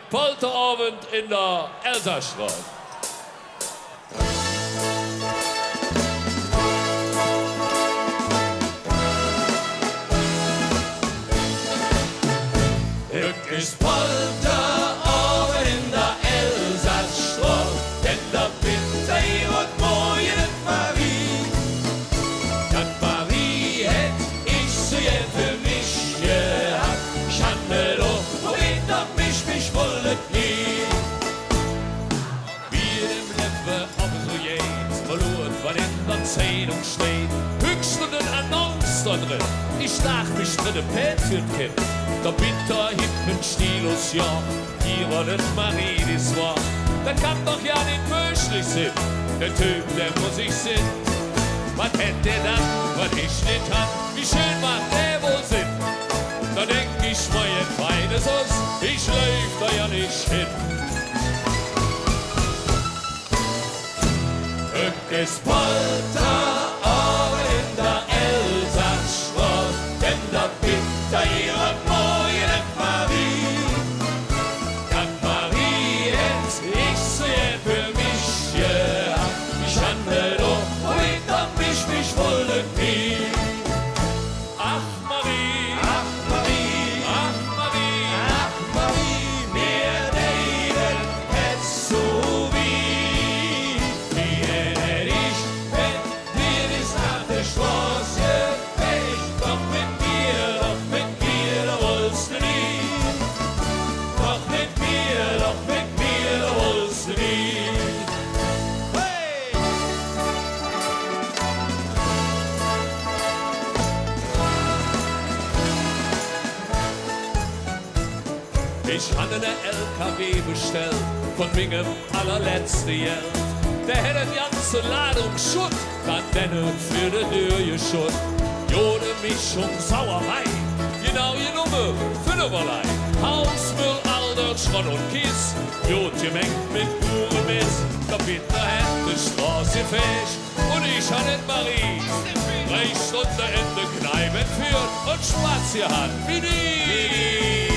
Polterabend in der Elsastraße. Ist Polterabend in der Elsastraße, denn da bitte ihr und moin Marie. Das Marie hätt ich so je für mich gehabt. Schande doch, wohin doch mich wollet nie. Wie im Leffe auf so jetzt verloren, weil in der Zeitung steht, Höchstunden Annonce da drin. Ich dachte mich drin, Pet für ein Kind. Der Winter hippen Stilos, ja, die wollen Marie, das war. Das kann doch ja nicht möglich sein. Der Typ, der muss ich sehen. Was hätte der dann, was ich nicht hab? Wie schön mag der wohl sind? Da denk ich mir jetzt beides aus, ich läuf da ja nicht hin. Ist Polterabend in der Elsastraße, denn da bitte ihre moine Marie. Kann Marie jetzt ich sehe für mich gehabt. Ich handle doch, wohin doch mich wollen nie. Ach Marie, ach Marie, ach Marie, ach Marie, mir reden hättest du wie. Wie hätt ich, wenn wir das nach der Straße, wenn ich doch mit mir, da wollt's du nie. Doch mit mir, da wollt's du nie. Hey! Ich hatte ne LKW bestellt, von wegen allerletzte Geld. Der hätte die ganze Ladung Schutt, dann denne für die Dürre Schutt. Jode Mischung Sauerei, genau genommen, Fünferlei. Hausmüll, Alter, Schrott und Kies, Jod gemengt mit purem Mist. Der Winter hätte die Straße fest und ich hatte Marie. 3 Stunden in der Kneipe entführt und Spaß gehabt wie die.